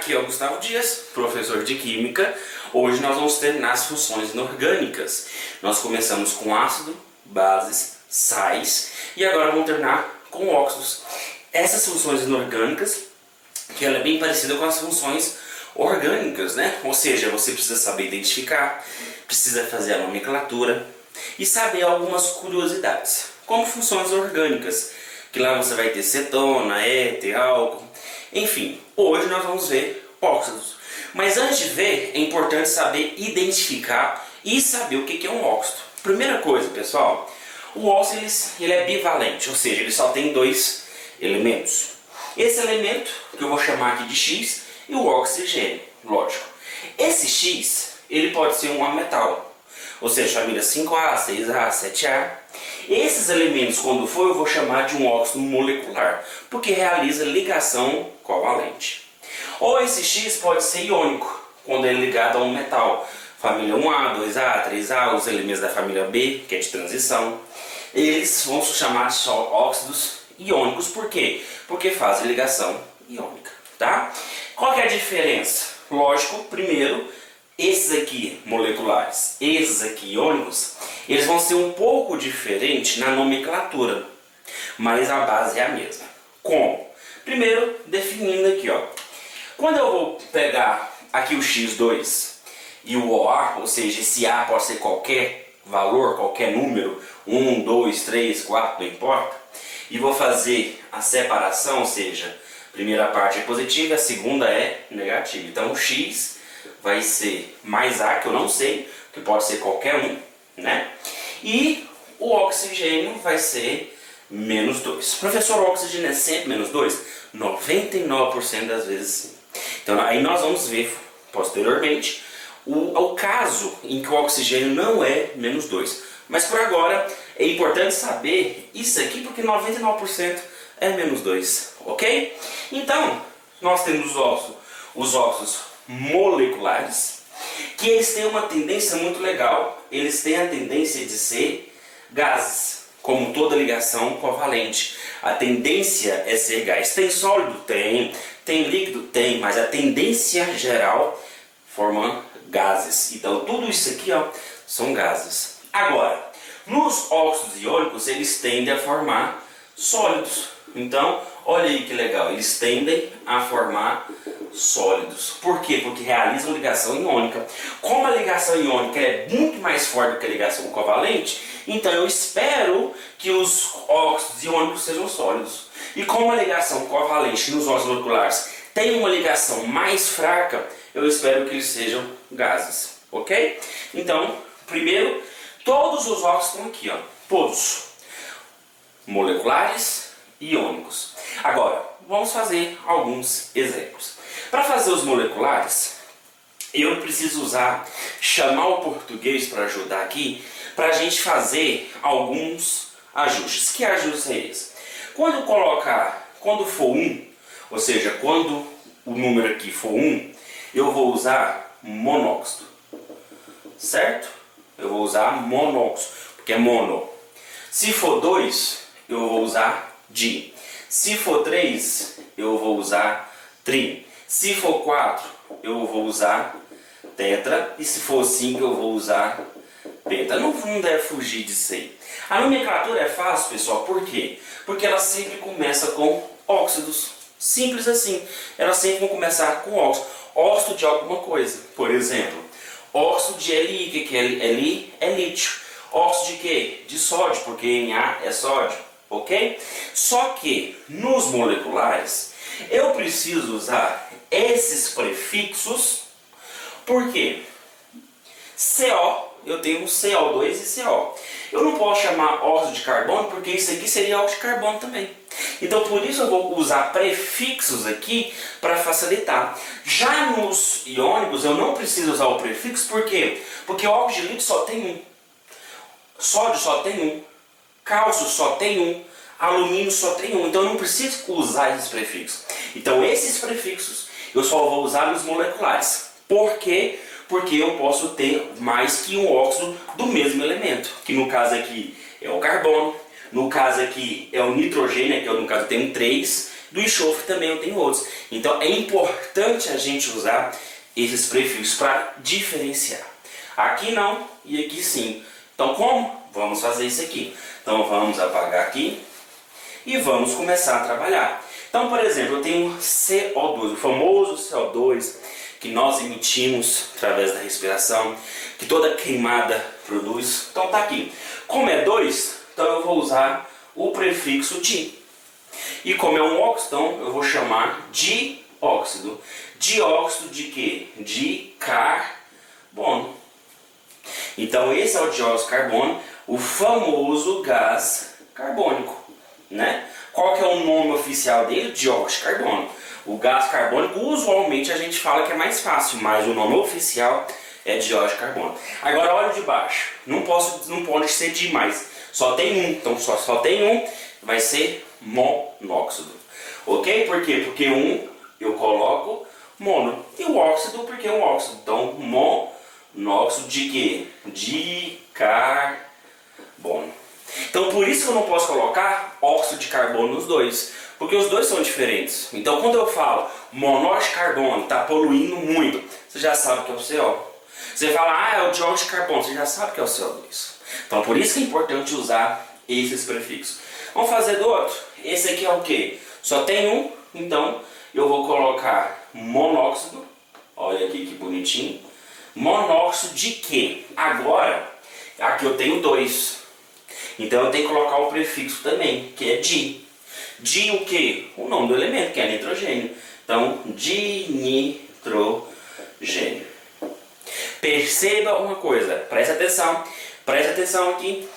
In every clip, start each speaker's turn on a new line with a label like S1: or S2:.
S1: Aqui é o Gustavo Dias, professor de Química. Hoje nós vamos terminar as funções inorgânicas. Nós começamos com ácido, bases, sais e agora vamos terminar com óxidos. Essas funções inorgânicas, que ela é bem parecida com as funções orgânicas, né? Ou seja, você precisa saber identificar, precisa fazer a nomenclatura e saber algumas curiosidades, como funções orgânicas, que lá você vai ter cetona, éter, álcool, enfim. Hoje nós vamos ver óxidos. Mas antes de ver, é importante saber identificar e saber o que é um óxido. Primeira coisa, pessoal, o óxido ele é bivalente, ou seja, ele só tem dois elementos. Esse elemento, que eu vou chamar aqui de X, e o oxigênio, lógico. Esse X, ele pode ser um ametal, ou seja, família 5A, 6A, 7A. Esses elementos, quando for, eu vou chamar de um óxido molecular, porque realiza ligação covalente. Ou esse X pode ser iônico, quando é ligado a um metal, família 1A, 2A, 3A, os elementos da família B, que é de transição. Eles vão se chamar só óxidos iônicos, por quê? Porque fazem ligação iônica, tá? Qual que é a diferença? Lógico, primeiro, esses aqui moleculares, esses aqui iônicos, eles vão ser um pouco diferentes na nomenclatura, mas a base é a mesma. Como? Primeiro, definindo aqui, ó. Quando eu vou pegar aqui o X2 e o OA, ou seja, esse A pode ser qualquer valor, qualquer número, 1, 2, 3, 4, não importa, e vou fazer a separação, ou seja, a primeira parte é positiva, a segunda é negativa. Então o X vai ser mais A, que eu não sei, que pode ser qualquer um, né? E o oxigênio vai ser menos 2. Professor, o oxigênio é sempre menos 2? 99% das vezes sim. Então aí nós vamos ver posteriormente o caso em que o oxigênio não é menos 2. Mas por agora é importante saber isso aqui, porque 99% é menos 2, ok? Então, nós temos os óxidos moleculares, que eles têm uma tendência muito legal. Eles têm a tendência de ser gases, como toda ligação covalente. A tendência é ser gás. Tem sólido? Tem. Tem líquido? Tem. Mas a tendência geral forma gases. Então, tudo isso aqui, ó, são gases. Agora, nos óxidos iônicos, eles tendem a formar sólidos. Então, olha aí que legal, eles tendem a formar sólidos. Por quê? Porque realizam ligação iônica. Como a ligação iônica é muito mais forte do que a ligação covalente, então eu espero que os óxidos iônicos sejam sólidos. E como a ligação covalente nos óxidos moleculares tem uma ligação mais fraca, eu espero que eles sejam gases, ok? Então, primeiro, todos os óxidos estão aqui, ó, todos moleculares e iônicos. Agora, vamos fazer alguns exemplos. Para fazer os moleculares, eu preciso chamar o português para ajudar aqui, para a gente fazer alguns ajustes. Que ajustes é esse? Quando for 1, ou seja, quando o número aqui for 1, eu vou usar monóxido, certo? Eu vou usar monóxido, porque é mono. Se for 2, eu vou usar di. Se for 3, eu vou usar tri. Se for 4, eu vou usar tetra. E se for 5, eu vou usar penta. Não deve fugir disso aí. A nomenclatura é fácil, pessoal. Por quê? Porque ela sempre começa com óxidos. Simples assim. Elas sempre vão começar com óxido. Óxido de alguma coisa. Por exemplo, óxido de Li. Que é Li? É lítio. Óxido de quê? De sódio, porque Na é sódio. Ok? Só que nos moleculares eu preciso usar esses prefixos. Por quê? CO, eu tenho CO2 e CO. Eu não posso chamar óxido de carbono, porque isso aqui seria óxido de carbono também. Então por isso eu vou usar prefixos aqui para facilitar. Já nos iônicos eu não preciso usar o prefixo, por quê? Porque o óxido de lítio só tem um, sódio só tem um, cálcio só tem um, alumínio só tem um, então eu não preciso usar esses prefixos. Então esses prefixos eu só vou usar nos moleculares. Por quê? Porque eu posso ter mais que um óxido do mesmo elemento, que no caso aqui é o carbono, no caso aqui é o nitrogênio, que no caso tem um 3, Do enxofre também eu tenho outros. Então é importante a gente usar esses prefixos para diferenciar. Aqui não e aqui sim. Então como? Vamos fazer isso aqui. Então vamos apagar aqui e vamos começar a trabalhar. Então, por exemplo, eu tenho CO2, o famoso CO2 que nós emitimos através da respiração, que toda queimada produz. Então tá aqui. Como é 2, então eu vou usar o prefixo di. E como é um óxido, então eu vou chamar dióxido. Dióxido de quê? De carbono. Então esse é o dióxido de carbono, o famoso gás carbônico, né? Qual que é o nome oficial dele? Dióxido de carbono. O gás carbônico, usualmente a gente fala que é mais fácil, mas o nome oficial é dióxido de carbono. Agora olha de baixo, não pode ser di mais, só tem um, então só tem um, vai ser monóxido. Ok? Por quê? Porque um eu coloco mono, e o óxido porque é um óxido, então monóxido de quê? De carbono. Então por isso que eu não posso colocar óxido de carbono nos dois, porque os dois são diferentes. Então quando eu falo monóxido de carbono está poluindo muito, você já sabe que é o CO. Você fala, é o dióxido de carbono, você já sabe que é o CO2. Então por isso que é importante usar esses prefixos. Vamos fazer do outro. Esse aqui é o que? Só tem um, então eu vou colocar monóxido. Olha aqui que bonitinho. Monóxido de quê? Agora, aqui eu tenho 2. Então eu tenho que colocar o prefixo também, que é di. Di o que? O nome do elemento, que é nitrogênio. Então, dinitrogênio. Perceba uma coisa, preste atenção aqui.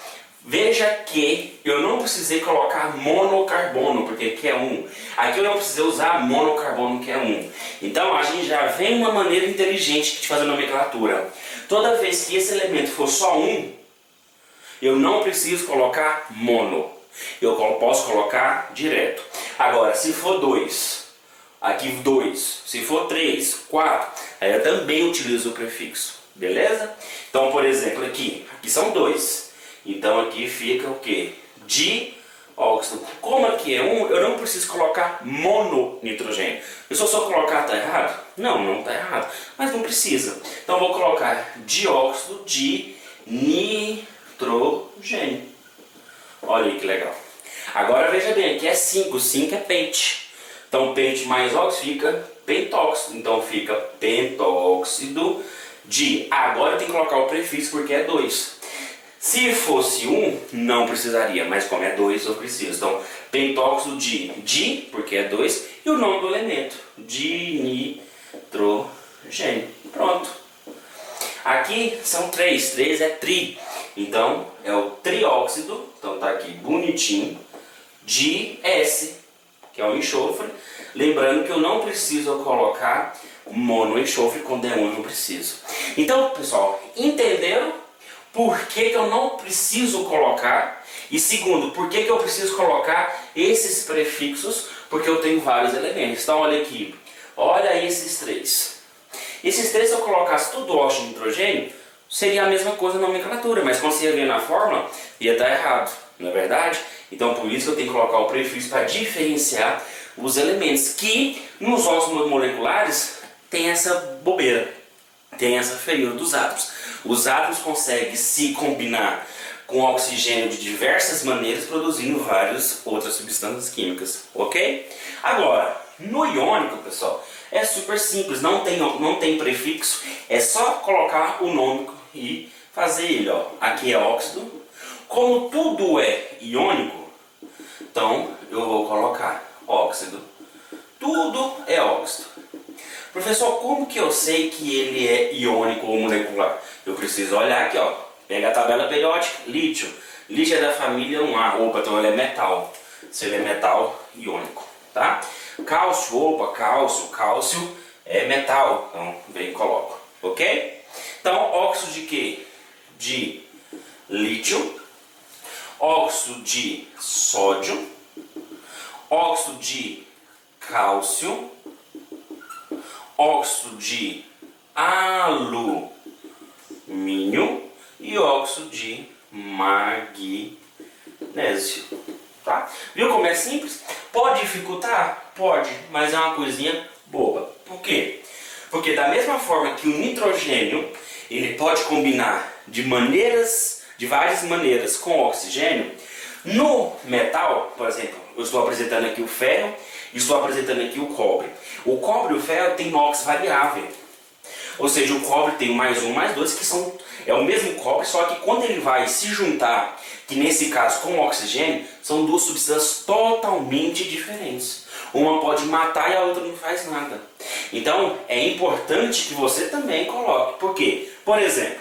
S1: Veja que eu não precisei colocar monocarbono, porque aqui é 1. Aqui eu não precisei usar monocarbono, que é 1. Então a gente já vem uma maneira inteligente de fazer a nomenclatura. Toda vez que esse elemento for só 1, eu não preciso colocar mono. Eu posso colocar direto. Agora, se for 2, aqui 2. Se for 3, 4, aí eu também utilizo o prefixo. Beleza? Então, por exemplo, aqui são 2. Então aqui fica o que? Dióxido. Como aqui é 1, eu não preciso colocar mononitrogênio. Se eu só colocar, está errado? Não está errado. Mas não precisa. Então eu vou colocar dióxido de nitrogênio. Olha aí que legal. Agora veja bem, aqui é 5. 5 é pente. Então pente mais óxido fica pentóxido. Então fica pentóxido de. Agora eu tenho que colocar o prefixo porque é 2. Se fosse 1, não precisaria, mas como é 2 eu preciso. Então pentóxido de di, porque é 2, e o nome do elemento, dinitrogênio. Pronto. Aqui são 3, 3 é tri. Então é o trióxido, então tá aqui bonitinho, de S, que é o enxofre. Lembrando que eu não preciso colocar monoenxofre, quando é 1 eu não preciso. Então, pessoal, entenderam por que eu não preciso colocar? E segundo, por que eu preciso colocar esses prefixos? Porque eu tenho vários elementos. Então olha aqui, olha aí esses 3. Esses 3, se eu colocasse tudo óxido de nitrogênio, seria a mesma coisa na nomenclatura, mas quando você ia ver na fórmula, ia estar errado, não é verdade? Então por isso que eu tenho que colocar o prefixo para diferenciar os elementos, que nos osmos moleculares tem essa bobeira, tem essa feiura dos átomos. Os átomos conseguem se combinar com oxigênio de diversas maneiras, produzindo várias outras substâncias químicas, ok? Agora, no iônico, pessoal, é super simples, não tem prefixo, é só colocar o nome e fazer ele, ó. Aqui é óxido. Como tudo é iônico, então eu vou colocar óxido. Tudo é óxido. Professor, como que eu sei que ele é iônico ou molecular? Eu preciso olhar aqui, ó. Pega a tabela periódica, lítio. Lítio é da família 1A. Opa, então ele é metal. Se ele é metal, iônico, tá? Cálcio, opa, cálcio é metal. Então, vem e coloco, ok? Então, óxido de quê? De lítio. Óxido de sódio. Óxido de cálcio. Óxido de alumínio e óxido de magnésio. Tá? Viu como é simples? Pode dificultar? Pode, mas é uma coisinha boba. Por quê? Porque da mesma forma que o nitrogênio ele pode combinar de várias maneiras com o oxigênio, no metal, por exemplo, eu estou apresentando aqui o ferro e estou apresentando aqui o cobre. O cobre e o ferro tem NOx variável. Ou seja, o cobre tem o mais um, mais dois, é o mesmo cobre, só que quando ele vai se juntar, que nesse caso com o oxigênio, são duas substâncias totalmente diferentes. Uma pode matar e a outra não faz nada. Então, é importante que você também coloque. Por quê? Por exemplo,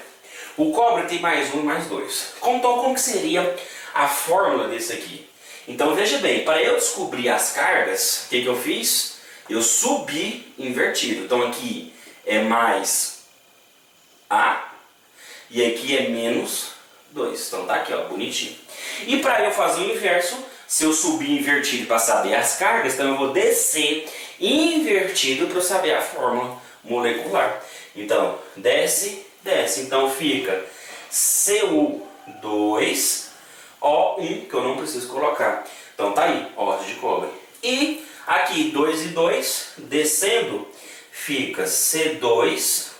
S1: o cobre tem mais um e mais dois. Então, como que seria a fórmula desse aqui? Então, veja bem, para eu descobrir as cargas, o que eu fiz? Eu subi invertido. Então, aqui é mais A e aqui é menos 2. Então tá aqui, ó, bonitinho. E para eu fazer o inverso, se eu subir invertido para saber as cargas, então eu vou descer invertido para saber a fórmula molecular. Então, desce, desce. Então fica Cu2O1, que eu não preciso colocar. Então tá aí, óxido de cobre. E aqui 2 e 2, descendo, fica Cu2O2.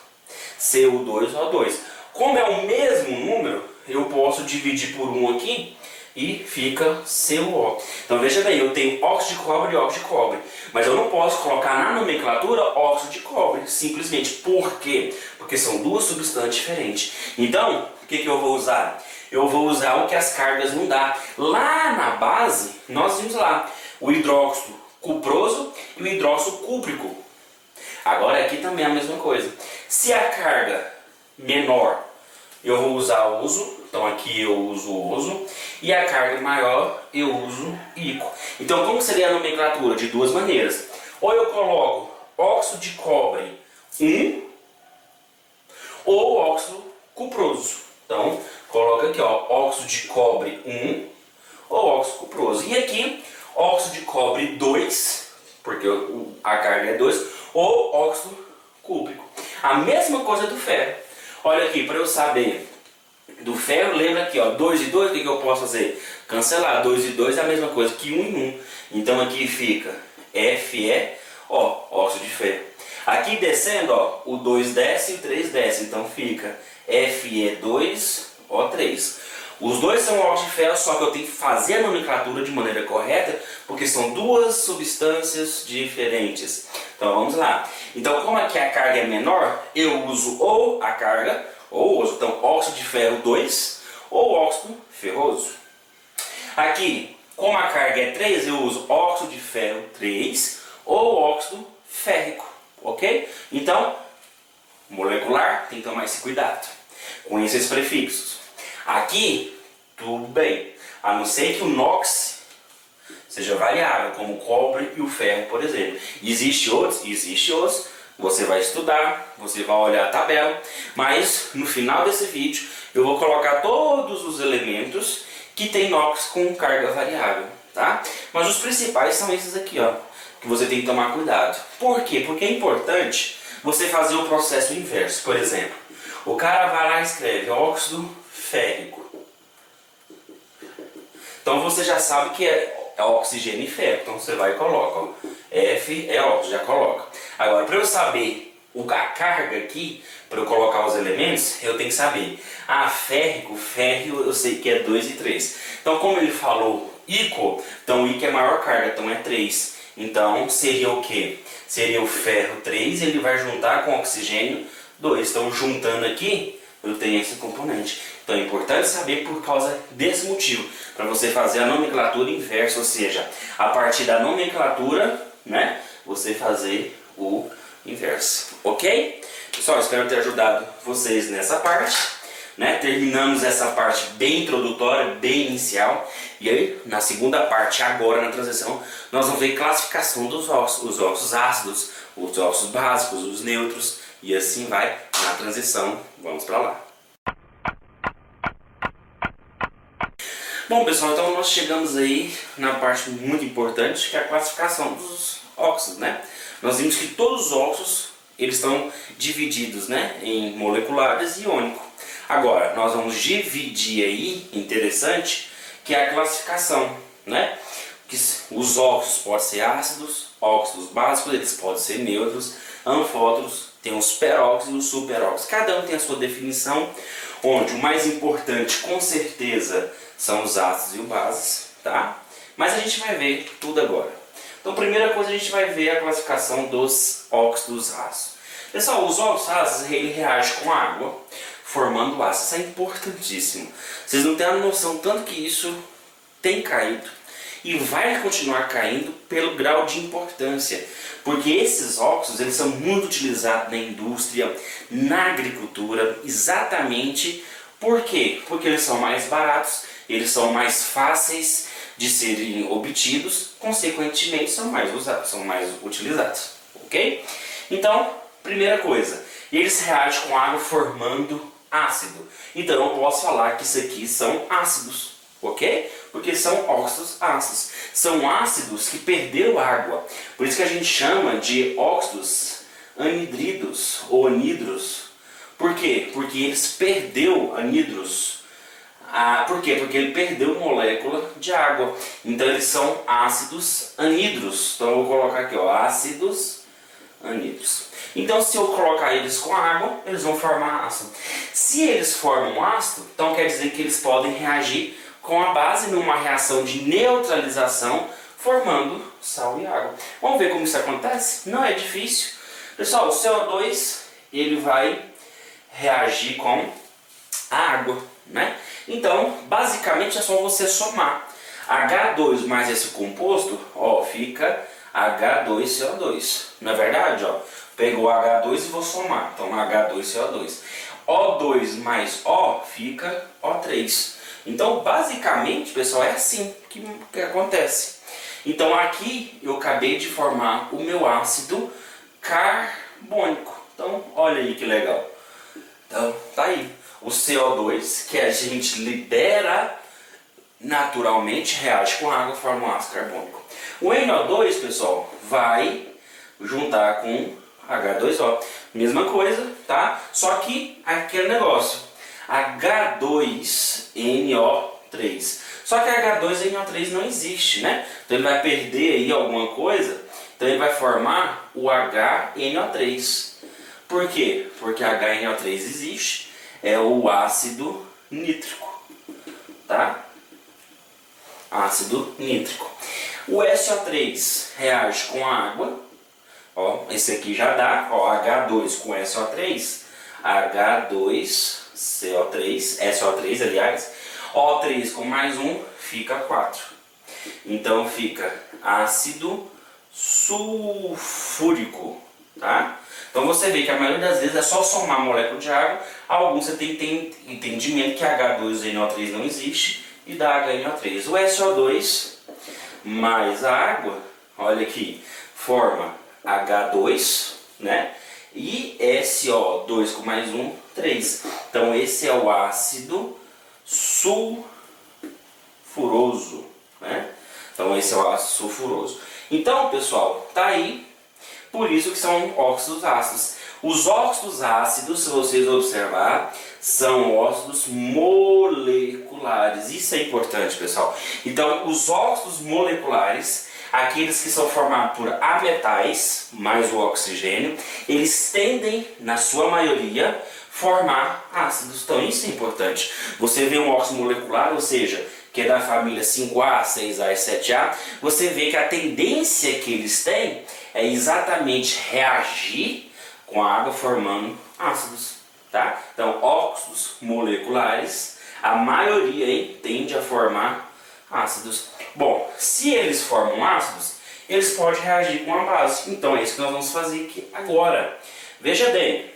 S1: Como é o mesmo número, eu posso dividir por 1 aqui e fica CuO. Então veja bem, eu tenho óxido de cobre e óxido de cobre, mas eu não posso colocar na nomenclatura óxido de cobre, simplesmente. Por quê? Porque são duas substâncias diferentes. Então, o que eu vou usar? Eu vou usar o que as cargas não dão. Lá na base, nós vimos lá o hidróxido cuproso e o hidróxido cúprico. Agora aqui também é a mesma coisa. Se a carga menor, eu vou usar oso. Então aqui eu uso oso. E a carga maior, eu uso ico. Então como seria a nomenclatura? De duas maneiras. Ou eu coloco óxido de cobre 1 ou óxido cuproso. Então coloca aqui, ó, óxido de cobre 1 ou óxido cuproso. E aqui óxido de cobre 2, porque a carga é 2, ou óxido cúprico. A mesma coisa do ferro. Olha aqui, para eu saber do ferro, lembra aqui, ó, 2 e 2, o que eu posso fazer? Cancelar. 2 e 2 é a mesma coisa que 1 e 1. Então aqui fica Fe, ó, óxido de ferro. Aqui descendo, ó, o 2 desce e o 3 desce. Então fica Fe2O3. Os dois são óxido de ferro, só que eu tenho que fazer a nomenclatura de maneira correta, porque são duas substâncias diferentes. Então vamos lá. Então como aqui a carga é menor, eu uso ou a carga, ou uso, então óxido de ferro 2, ou óxido ferroso. Aqui, como a carga é 3, eu uso óxido de ferro 3, ou óxido férrico, ok? Então, molecular, tem que tomar esse cuidado com esses prefixos. Aqui, tudo bem, a não ser que o NOx seja variável, como o cobre e o ferro, por exemplo. Existe outros, você vai estudar, você vai olhar a tabela, mas no final desse vídeo eu vou colocar todos os elementos que tem NOx com carga variável, tá? Mas os principais são esses aqui, ó, que você tem que tomar cuidado. Por quê? Porque é importante você fazer o processo inverso. Por exemplo, o cara vai lá e escreve óxido férrico. Então você já sabe que é oxigênio e ferro. Então você vai e coloca, ó, F é óxido, já coloca. Agora, para eu saber a carga aqui, para eu colocar os elementos, eu tenho que saber. Férrico, férreo eu sei que é 2 e 3. Então como ele falou Ico, então Ico é maior carga, então é 3. Então seria o que? Seria o ferro 3, ele vai juntar com o oxigênio 2. Então juntando aqui, eu tenho esse componente. Então é importante saber por causa desse motivo, para você fazer a nomenclatura inversa, ou seja, a partir da nomenclatura, né, você fazer o inverso, ok? Pessoal, espero ter ajudado vocês nessa parte, né? Terminamos essa parte bem introdutória, bem inicial, e aí na segunda parte, agora na transição, nós vamos ver classificação dos óxidos, os óxidos ácidos, os óxidos básicos, os neutros, e assim vai na transição. Vamos para lá. Bom, pessoal, então nós chegamos aí na parte muito importante, que é a classificação dos óxidos, né? Nós vimos que todos os óxidos, eles estão divididos, né, em moleculares e iônico. Agora, nós vamos dividir aí, interessante, que é a classificação, né? os óxidos podem ser ácidos, óxidos básicos, eles podem ser neutros, anfótons, tem os peróxidos e os superóxidos. Cada um tem a sua definição, onde o mais importante, com certeza, são os ácidos e os bases, tá? Mas a gente vai ver tudo agora. Então, primeira coisa, a gente vai ver a classificação dos óxidos ácidos. Pessoal, os óxidos ácidos, ele reage com água, formando ácido. Isso é importantíssimo. Vocês não têm a noção tanto que isso tem caído e vai continuar caindo pelo grau de importância. Porque esses óxidos, eles são muito utilizados na indústria, na agricultura, exatamente por quê? Porque eles são mais baratos, eles são mais fáceis de serem obtidos, consequentemente são mais usados, são mais utilizados, ok? Então, primeira coisa, eles reagem com água formando ácido. Então eu posso falar que isso aqui são ácidos, ok? Porque são óxidos ácidos. São ácidos que perderam água. Por isso que a gente chama de óxidos anidridos ou anidros. Por quê? Porque eles perderam anidros. Por quê? Porque ele perdeu molécula de água. Então eles são ácidos anidros. Então eu vou colocar aqui, ó, ácidos anidros. Então se eu colocar eles com água, eles vão formar ácido. Se eles formam ácido, então quer dizer que eles podem reagir com a base numa reação de neutralização, formando sal e água. Vamos ver como isso acontece? Não é difícil. Pessoal, o CO2 ele vai reagir com a água, né? Então, basicamente é só você somar. H2 mais esse composto, ó, fica H2CO2. Não é verdade? Ó, pegou H2 e vou somar. Então, H2CO2. O2 mais O fica O3. Então, basicamente, pessoal, é assim que acontece. Então, aqui eu acabei de formar o meu ácido carbônico. Então, olha aí que legal. Então, tá aí. O CO2, que a gente libera naturalmente, reage com água e forma um ácido carbônico. O NO2, pessoal, vai juntar com H2O. Mesma coisa, tá? Só que aquele negócio. H2NO3. Só que H2NO3 não existe, né? Então ele vai perder aí alguma coisa. Então ele vai formar o HNO3. Por quê? Porque HNO3 existe. É o ácido nítrico. Tá? Ácido nítrico. O SO3 reage com a água. Ó, esse aqui já dá. Ó, H2 com SO3. H2CO3, SO3 aliás, O3 com mais um fica 4. Então fica ácido sulfúrico, tá? Então você vê que a maioria das vezes é só somar a molécula de água. Alguns você tem entendimento que H2NO3 não existe e dá HNO3. O SO2 mais a água, olha aqui, forma H2, né? E SO2 com mais um, 3. Então esse é o ácido sulfuroso, né? Então esse é o ácido sulfuroso. Então, pessoal, tá aí. Por isso que são óxidos ácidos. Os óxidos ácidos, se vocês observar, são óxidos moleculares. Isso é importante, pessoal. Então, os óxidos moleculares, aqueles que são formados por ametais, mais o oxigênio, eles tendem, na sua maioria, formar ácidos. Então isso é importante. Você vê um óxido molecular, ou seja, que é da família 5A, 6A e 7A, você vê que a tendência que eles têm é exatamente reagir com a água formando ácidos. Tá? Então óxidos moleculares, a maioria aí, tende a formar ácidos. Bom, se eles formam ácidos, eles podem reagir com a base. Então é isso que nós vamos fazer aqui agora. Veja bem,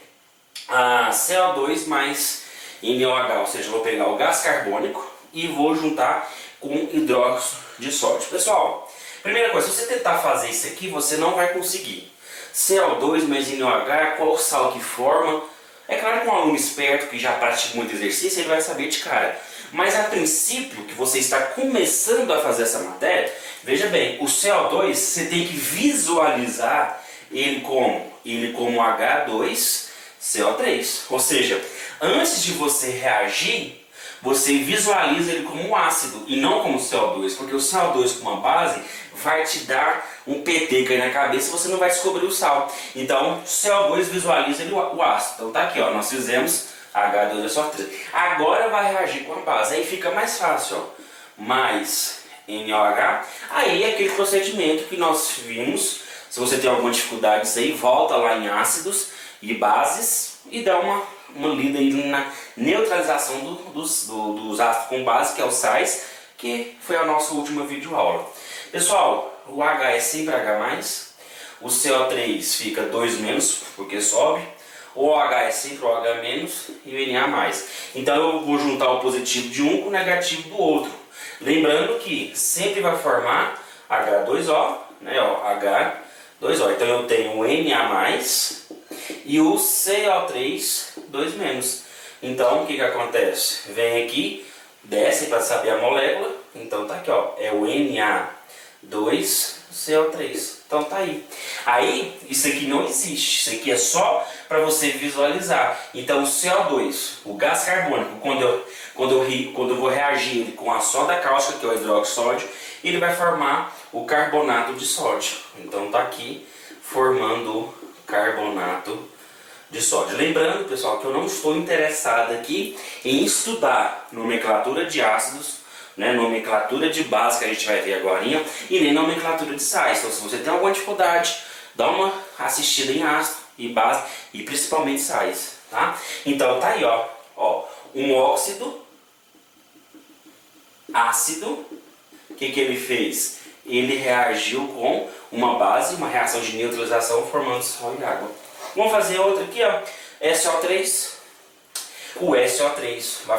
S1: a CO2 mais NOH, ou seja, eu vou pegar o gás carbônico e vou juntar com hidróxido de sódio. Pessoal, primeira coisa, se você tentar fazer isso aqui, você não vai conseguir. CO2 mais NOH, qual o sal que forma? É claro que um aluno esperto que já pratica muito exercício, ele vai saber de cara. Mas a princípio, que você está começando a fazer essa matéria, veja bem, o CO2 você tem que visualizar ele como H2CO3. Ou seja, antes de você reagir, você visualiza ele como um ácido e não como CO2, porque o CO2 com uma base vai te dar um PT cair na cabeça e você não vai descobrir o sal. Então, CO2 visualiza ele, o ácido. Então tá aqui, ó, nós fizemos H2SO3. Agora vai reagir com a base, aí fica mais fácil, ó. Mais NaOH, aí é aquele procedimento que nós vimos. Se você tem alguma dificuldade disso aí, volta lá em ácidos e bases e dá uma lida aí na neutralização dos ácidos com base, que é o sais, que foi a nossa última videoaula. Pessoal, o H é sempre H+, o CO3 fica 2-, porque sobe, o OH é sempre o OH- e o Na+. Então eu vou juntar o positivo de um com o negativo do outro. Lembrando que sempre vai formar H2O, né, ó, H2O. Então eu tenho o Na+, e o CO3 2-. Então o que acontece? Vem aqui, desce para saber a molécula. Então tá aqui, ó, é o Na2CO3. Então tá aí. Aí isso aqui não existe, isso aqui é só para você visualizar. Então o CO2, o gás carbônico, quando eu vou reagir ele com a soda cáustica, que é o hidróxido de sódio, ele vai formar o carbonato de sódio. Então tá aqui formando o carbonato de sódio. Lembrando, pessoal, que eu não estou interessado aqui em estudar nomenclatura de ácidos, né, nomenclatura de base, que a gente vai ver agora, e nem nomenclatura de sais. Então, se você tem alguma dificuldade, dá uma assistida em ácido e base, e principalmente sais, tá? Então tá aí, ó, um óxido ácido. O que ele fez? Ele reagiu com uma base, uma reação de neutralização, formando sal e água. Vamos fazer outra aqui, ó, SO3. O SO3 vai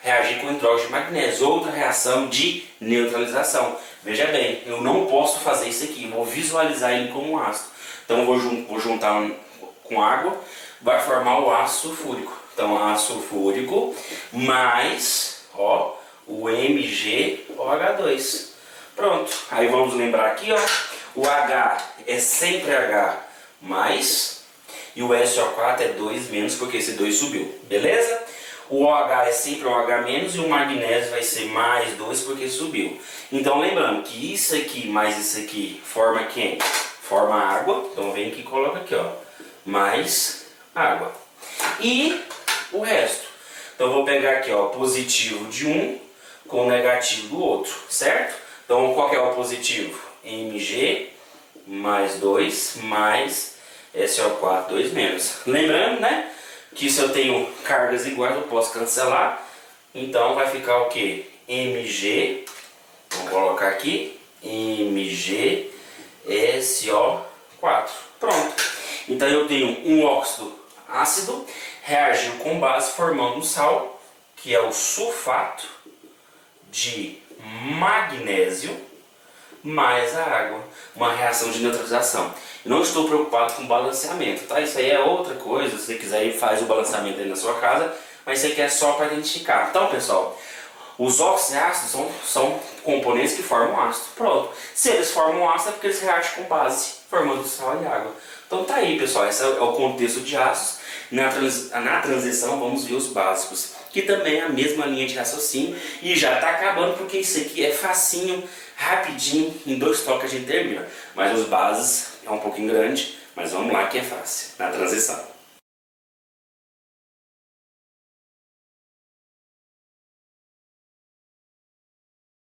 S1: reagir com hidrógeno de magnésio, outra reação de neutralização. Veja bem, eu não posso fazer isso aqui, vou visualizar ele como um ácido. Então vou juntar com água, vai formar o ácido sulfúrico. Então ácido sulfúrico mais, ó, o MgOH2. Pronto, aí vamos lembrar aqui, ó, o H é sempre H+, e o SO4 é 2-, porque esse 2 subiu, beleza? O OH é sempre o OH- e o magnésio vai ser +2 porque subiu. Então lembrando que isso aqui mais isso aqui forma quem? Forma água. Então vem aqui e coloca aqui, ó, mais água. E o resto. Então eu vou pegar aqui, ó, positivo de um com o negativo do outro, certo? Então qual que é o positivo? Mg mais 2 mais SO4 2-. Lembrando, né, que se eu tenho cargas iguais eu posso cancelar. Então vai ficar o que? Mg, vamos colocar aqui, MgSO4. Pronto. Então eu tenho um óxido ácido, reagiu com base formando um sal, que é o sulfato de magnésio mais a água, uma reação de neutralização. Eu não estou preocupado com balanceamento, tá? Isso aí é outra coisa, se você quiser ir faz o balanceamento aí na sua casa, mas isso aqui é só para identificar. Então, pessoal, os óxidos e ácidos são componentes que formam ácido. Pronto. Se eles formam ácido é porque eles reagem com base, formando sal e água. Então tá aí, pessoal, esse é o contexto de ácidos. Na transição vamos ver os básicos, que também é a mesma linha de raciocínio e já está acabando porque isso aqui é facinho, rapidinho, em 2 toques a gente termina. Mas os bases é um pouquinho grande, mas vamos lá que é fácil, na transição.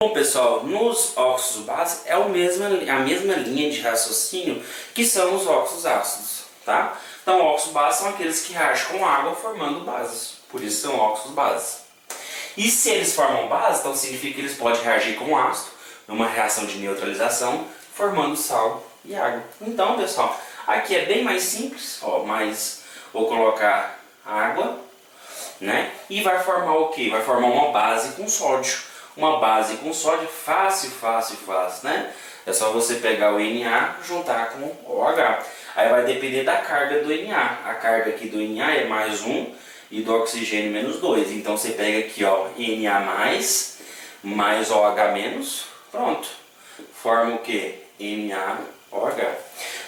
S1: Bom, pessoal, nos óxidos base é a mesma linha de raciocínio que são os óxidos ácidos, tá? Então, óxidos bases são aqueles que reagem com água formando bases, por isso são óxidos bases. E se eles formam base, então significa que eles podem reagir com ácido, numa reação de neutralização, formando sal e água. Então, pessoal, aqui é bem mais simples, ó, mas vou colocar água, né? E vai formar o que? Vai formar uma base com sódio. Uma base com sódio, fácil, né? É só você pegar o Na e juntar com o OH. Aí vai depender da carga do Na. A carga aqui do Na é +1 e do oxigênio -2. Então você pega aqui, ó, Na mais OH-, pronto. Forma o que? NaOH.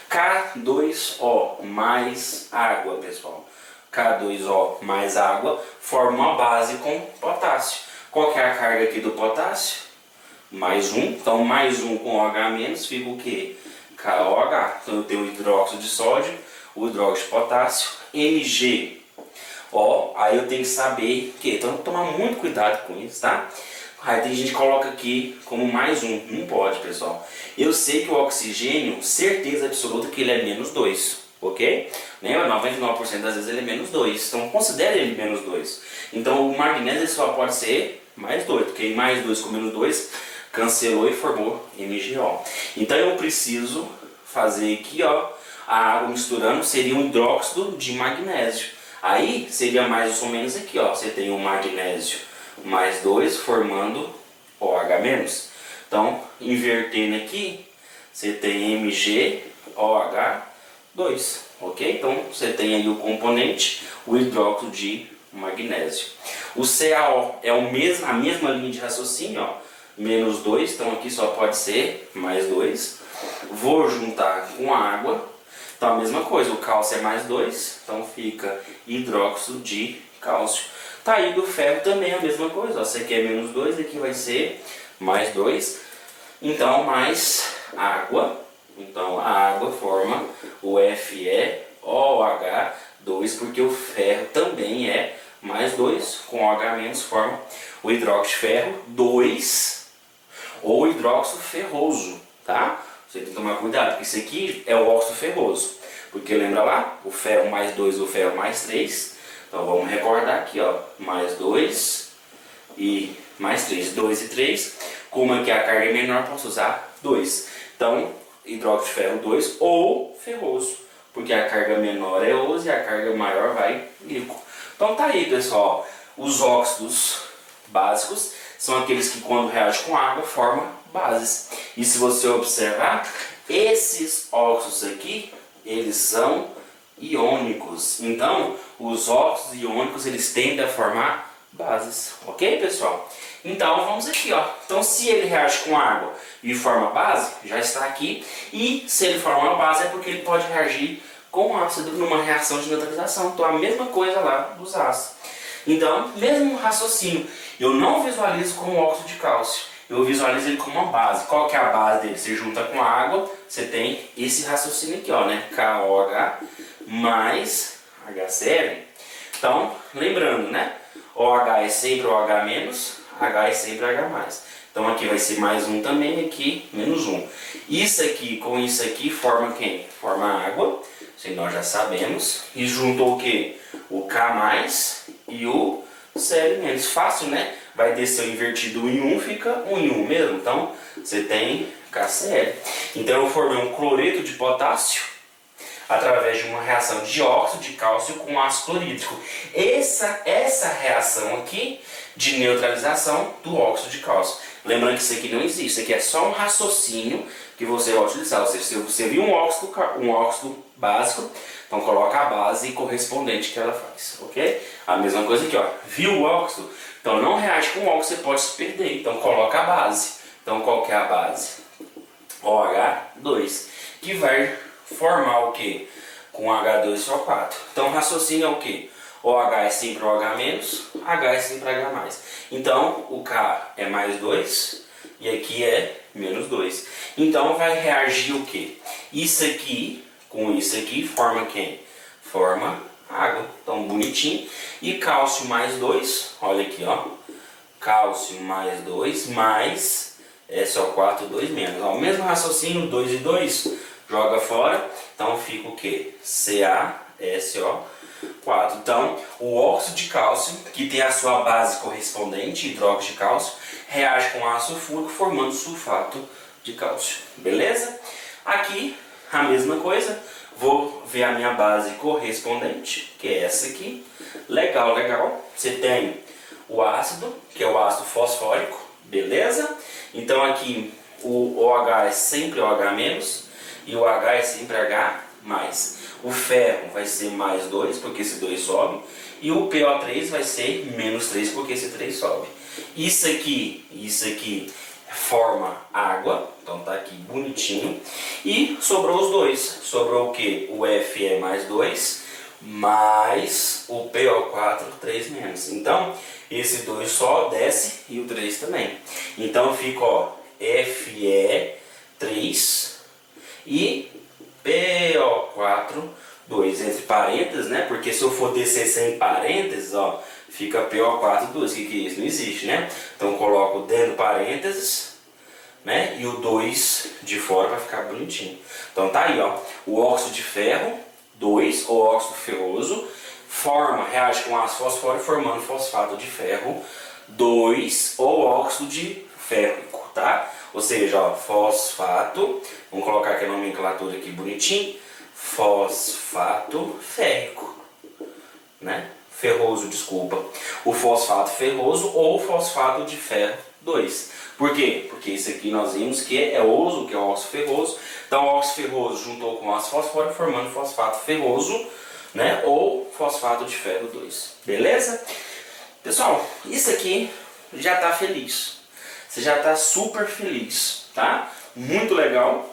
S1: K2O mais água, pessoal. K2O mais água, forma uma base com potássio. Qual que é a carga aqui do potássio? Mais 1. Então, mais 1 com OH- fica o quê? KOH. Então, eu tenho o hidróxido de sódio, o hidróxido de potássio, Mg. Ó, aí eu tenho que saber que, então, tomar muito cuidado com isso, tá? Aí tem gente que coloca aqui como mais 1. Não pode, pessoal. Eu sei que o oxigênio, certeza absoluta que ele é menos 2. Ok? Lembra? 99% das vezes ele é menos 2. Então considere ele menos 2. Então o magnésio só pode ser mais 2. Porque mais 2 com menos 2 cancelou e formou MgO. Então eu preciso fazer aqui, ó, a água misturando, seria um hidróxido de magnésio. Aí seria mais ou menos aqui, ó. Você tem o magnésio mais 2 formando OH-. Então, invertendo aqui, você tem MgOH2, ok? Então, você tem aí o componente, o hidróxido de magnésio. O CaO é a mesma linha de raciocínio, ó, menos 2, então aqui só pode ser mais 2. Vou juntar com a água, então a mesma coisa, o cálcio é mais 2, então fica hidróxido de cálcio. Tá aí do ferro também a mesma coisa, ó. Esse aqui é menos 2, aqui vai ser mais 2. Então mais água. Então a água forma o FeOH2, porque o ferro também é mais 2, com OH- forma o hidróxido de ferro 2 ou hidróxido ferroso, tá? Você tem que tomar cuidado, porque isso aqui é o óxido ferroso. Porque lembra lá? O ferro mais 2, o ferro mais 3. Então vamos recordar aqui, ó, mais 2 e mais 3, 2 e 3. Como aqui a carga é menor, posso usar 2. Então, hidróxido de ferro 2 ou ferroso, porque a carga menor é oso e a carga maior vai níquel. Então tá aí, pessoal, os óxidos básicos são aqueles que quando reagem com água formam bases. E se você observar, esses óxidos aqui, eles são iônicos. Então, os óxidos iônicos, eles tendem a formar bases. Ok, pessoal? Então, vamos aqui, ó. Então, se ele reage com água e forma base, já está aqui. E se ele forma uma base, é porque ele pode reagir com ácido numa reação de neutralização. Então, a mesma coisa lá dos ácidos. Então, mesmo raciocínio, eu não visualizo como óxido de cálcio. Eu visualizo ele como uma base. Qual que é a base dele? Você junta com a água, você tem esse raciocínio aqui, ó, né? KOH mais HCl. Então, lembrando, né? OH é sempre OH-, H é sempre H+. Então aqui vai ser mais 1 também, aqui menos 1. Isso aqui com isso aqui forma quem? Forma água, isso nós já sabemos. E juntou o que? O K+, e o Cl-. Fácil, né? Vai descer o invertido em 1, fica 1 em 1 mesmo. Então você tem KCl. Então eu formei um cloreto de potássio através de uma reação de dióxido de cálcio com ácido clorídrico. Essa reação aqui de neutralização do óxido de cálcio. Lembrando que isso aqui não existe, isso aqui é só um raciocínio que você vai utilizar. Ou seja, se você viu um óxido básico, então coloca a base correspondente que ela faz, ok? A mesma coisa aqui, ó. Viu o óxido? Então não reage com o óxido, você pode se perder. Então coloca a base. Então qual que é a base? OH2, que vai formar o que? Com H2SO4. Então o raciocínio é o que? OH é sempre OH-, H é sempre H+. Então o K é mais 2 e aqui é menos 2. Então vai reagir o que? Isso aqui com isso aqui forma quem? Forma água. Então bonitinho. E cálcio mais 2, olha aqui, ó. Cálcio mais 2 mais SO4, 2 menos. Ó, o mesmo raciocínio, 2 e 2, joga fora. Então fica o que? CaSO4. Então, o óxido de cálcio, que tem a sua base correspondente, hidróxido de cálcio, reage com ácido sulfúrico formando sulfato de cálcio. Beleza? Aqui, a mesma coisa. Vou ver a minha base correspondente, que é essa aqui. Legal, legal. Você tem o ácido, que é o ácido fosfórico. Beleza? Então aqui o OH é sempre OH-, e o H é sempre H+. O ferro vai ser mais 2, porque esse 2 sobe. E o PO3 vai ser menos 3, porque esse 3 sobe. Isso aqui forma água. Então tá aqui bonitinho. E sobrou os dois. Sobrou o que? O Fe mais 2 mais o PO4, 3 menos. Então, esse 2 só desce e o 3 também. Então fica, ó, Fe3 e PO4, 2 entre parênteses, né? Porque se eu for descer sem parênteses, ó, fica PO4, 2. O que é isso? Não existe, né? Então eu coloco dentro do parênteses, né? E o 2 de fora para ficar bonitinho. Então tá aí, ó, o óxido de ferro 2, ou óxido ferroso, reage com ácido fosfórico formando fosfato de ferro 2, ou óxido de férrico, tá? Ou seja, ó, fosfato, vamos colocar aqui a nomenclatura aqui bonitinho, fosfato férrico, né? Ferroso, desculpa. O fosfato ferroso ou fosfato de ferro 2. Por quê? Porque isso aqui nós vimos que é oso, que é o óxido ferroso. Então o óxido ferroso juntou com o ácido fosfórico formando fosfato ferroso, né? Ou fosfato de ferro 2. Beleza? Pessoal, isso aqui já está feliz. Você já está super feliz, tá? Muito legal.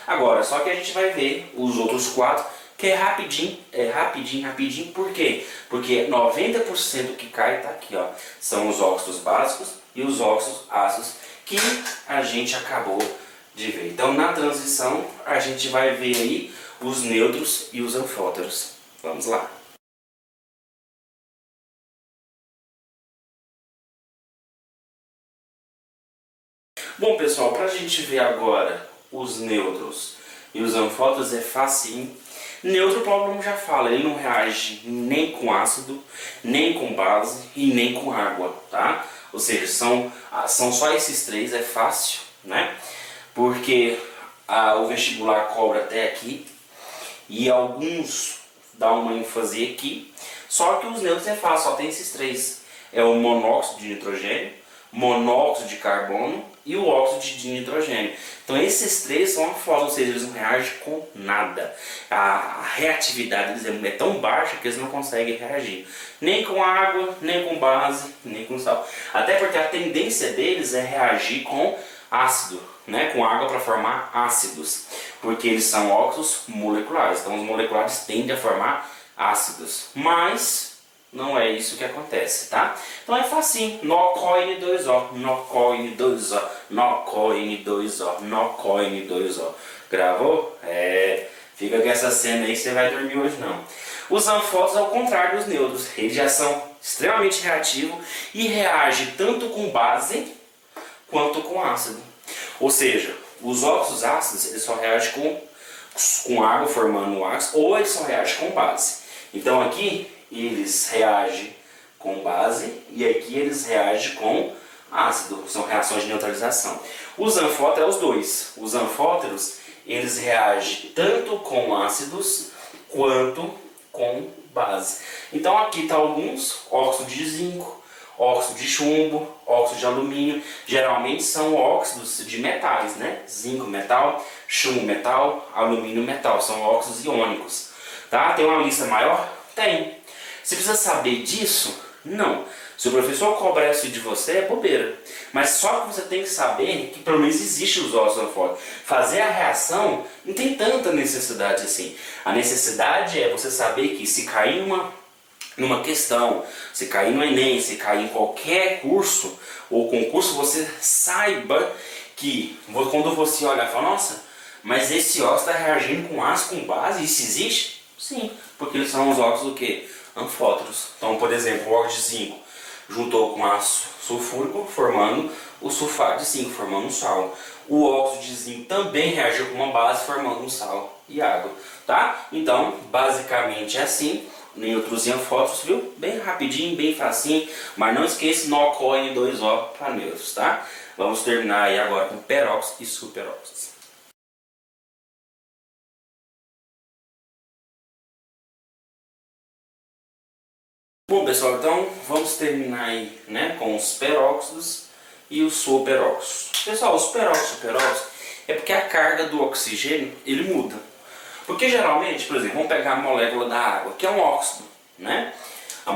S1: Agora, só que a gente vai ver os outros 4, que é rapidinho, rapidinho. Por quê? Porque 90% que cai está aqui, ó. São os óxidos básicos e os óxidos ácidos que a gente acabou de ver. Então, na transição, a gente vai ver aí os nêutrons e os anfóteros. Vamos lá. Bom, pessoal, para a gente ver agora os nêutrons e os anfóteros é facinho. Nêutron, o próprio já fala, ele não reage nem com ácido, nem com base e nem com água, tá? Ou seja, são só esses 3, é fácil, né? Porque o vestibular cobra até aqui e alguns dá uma ênfase aqui. Só que os nêutrons é fácil, só tem esses 3. É o monóxido de nitrogênio, monóxido de carbono e o óxido de nitrogênio. Então esses 3 são anfóteros, ou seja, eles não reagem com nada. A reatividade deles é tão baixa que eles não conseguem reagir. Nem com água, nem com base, nem com sal. Até porque a tendência deles é reagir com ácido, né? Com água para formar ácidos. Porque eles são óxidos moleculares. Então os moleculares tendem a formar ácidos. Mas não é isso que acontece, tá? Então é facinho. NOCON2O, NOCON2O, NOCON2O, NOCON2O. Gravou? Fica com essa cena aí que você vai dormir hoje não. Os anfóteros, ao contrário dos nêutrons, eles já são extremamente reativos e reagem tanto com base quanto com ácido. Ou seja, os óxidos ácidos eles só reagem com água formando ácido, ou eles só reagem com base. Então aqui eles reagem com base e aqui eles reagem com ácido, são reações de neutralização. Os anfóteros é os dois. Os anfóteros eles reagem tanto com ácidos quanto com base. Então aqui está alguns: óxido de zinco, óxido de chumbo, óxido de alumínio. Geralmente são óxidos de metais, né? Zinco metal, chumbo metal, alumínio metal, são óxidos iônicos. Tá? Tem uma lista maior? Tem. Você precisa saber disso? Não. Se o professor cobrar isso de você é bobeira. Mas só que você tem que saber que pelo menos existem os óxidos anfóteros. Fazer a reação não tem tanta necessidade assim. A necessidade é você saber que se cair numa questão, se cair no Enem, se cair em qualquer curso ou concurso, você saiba que quando você olhar e fala, nossa, mas esse óxido está reagindo com ácido, com base, isso existe? Sim, porque eles são os óxidos do quê? Anfóteros. Então, por exemplo, o óxido de zinco juntou com ácido sulfúrico, formando o sulfato de zinco, formando um sal. O óxido de zinco também reagiu com uma base, formando um sal e água. Tá? Então, basicamente é assim. Nêutrons e anfóteros, viu? Bem rapidinho, bem facinho. Mas não esqueça NOCON2O para nêutrons, tá? Vamos terminar aí agora com peróxidos e superóxidos. Bom, pessoal, então vamos terminar aí, né, com os peróxidos e os superóxidos. Pessoal, os peróxidos e superóxidos é porque a carga do oxigênio ele muda. Porque geralmente, por exemplo, vamos pegar a molécula da água, que é um óxido, né? O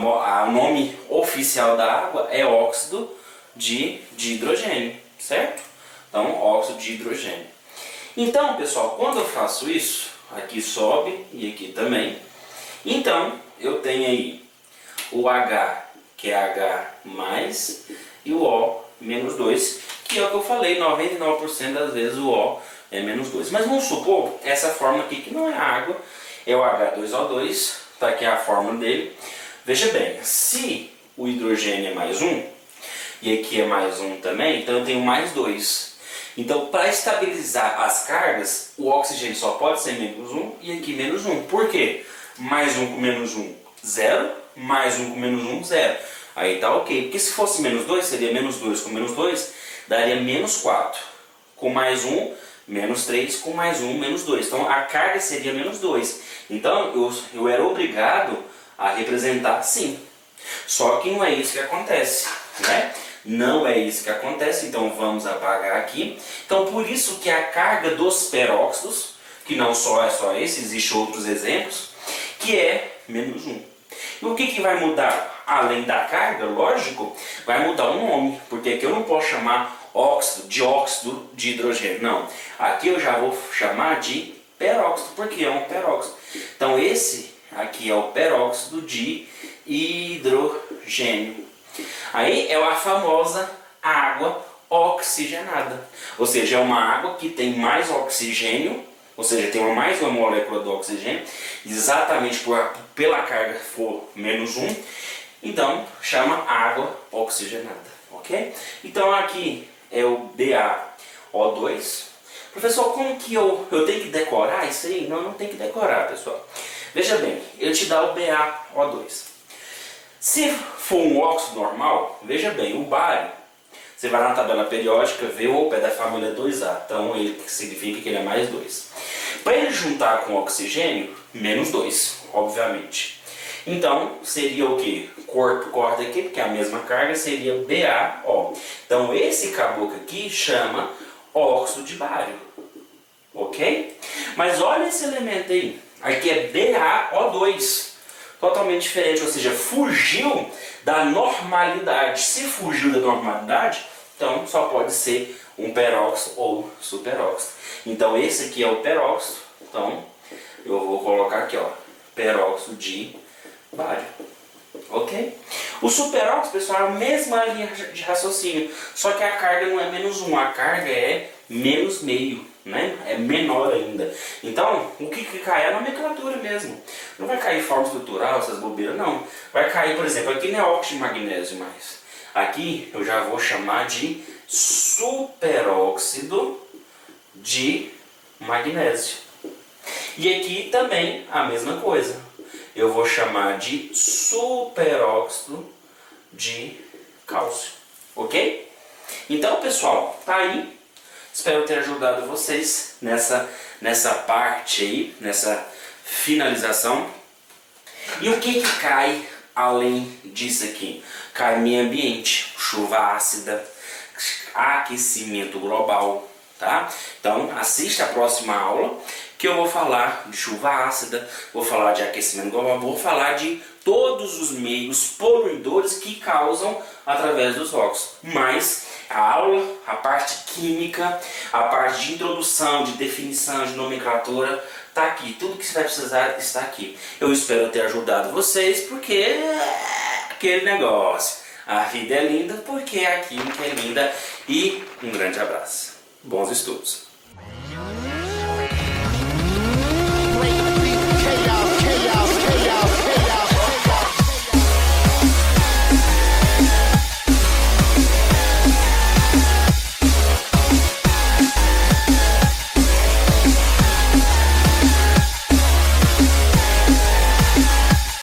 S1: nome oficial da água é óxido de hidrogênio, certo? Então, óxido de hidrogênio. Então, pessoal, quando eu faço isso, aqui sobe e aqui também. Então, eu tenho aí o H, que é H mais, e o O menos 2, que é o que eu falei, 99% das vezes o O é menos 2. Mas vamos supor essa fórmula aqui que não é água, é o H2O2, tá aqui a fórmula dele. Veja bem, se o hidrogênio é mais 1, e aqui é mais 1 também, então eu tenho mais 2. Então, para estabilizar as cargas, o oxigênio só pode ser menos 1 e aqui menos 1. Por quê? Mais 1 com menos 1, 0. Mais 1 com menos 1, 0. Aí tá ok. Porque se fosse menos 2, seria menos 2 com menos 2, daria menos 4. Com mais 1, menos 3. Com mais 1, menos 2. Então, a carga seria menos 2. Então, eu era obrigado a representar assim. Só que não é isso que acontece, né? Não é isso que acontece, então vamos apagar aqui. Então por isso que a carga dos peróxidos, que não só é só esse, existem outros exemplos, que é menos 1. E o que vai mudar? Além da carga, lógico, vai mudar o nome, porque aqui eu não posso chamar óxido de hidrogênio, não. Aqui eu já vou chamar de peróxido, porque é um peróxido. Então esse aqui é o peróxido de hidrogênio. Aí é a famosa água oxigenada, ou seja, é uma água que tem mais oxigênio, ou seja, tem mais uma molécula do oxigênio, exatamente pela carga for menos 1, então chama água oxigenada, ok? Então aqui é o BaO2. Professor, como que eu tenho que decorar isso aí? Não tem que decorar, pessoal. Veja bem, ele te dá o BaO2. Se for um óxido normal, veja bem, o bário, você vai na tabela periódica, vê o pé da família 2A, então ele significa que ele é mais 2. Para ele juntar com o oxigênio, menos 2, obviamente. Então, seria o que? Corpo corta aqui, porque é a mesma carga, seria BaO. Então, esse caboclo aqui chama óxido de bário, ok? Mas olha esse elemento aí, aqui é BaO2. Totalmente diferente, ou seja, fugiu da normalidade. Se fugiu da normalidade, então só pode ser um peróxido ou superóxido. Então esse aqui é o peróxido, então eu vou colocar aqui, ó, peróxido de bário, ok? O superóxido, pessoal, é a mesma linha de raciocínio, só que a carga não é menos 1, a carga é menos meio, né? É menor ainda. Então, o que cai é a nomenclatura mesmo. Não vai cair forma estrutural, essas bobeiras, não. Vai cair, por exemplo, aqui não é óxido de magnésio mais. Aqui eu já vou chamar de superóxido de magnésio. E aqui também a mesma coisa. Eu vou chamar de superóxido de cálcio. Ok? Então, pessoal, tá aí. Espero ter ajudado vocês nessa parte aí, nessa finalização. E o que cai além disso aqui? Cai meio ambiente, chuva ácida, aquecimento global, tá? Então assista a próxima aula que eu vou falar de chuva ácida, vou falar de aquecimento global, vou falar de todos os meios poluidores que causam através dos óxidos. Mas a aula, a parte química, a parte de introdução, de definição, de nomenclatura, está aqui. Tudo que você vai precisar está aqui. Eu espero ter ajudado vocês, porque é aquele negócio. A vida é linda porque a química é linda. E um grande abraço. Bons estudos.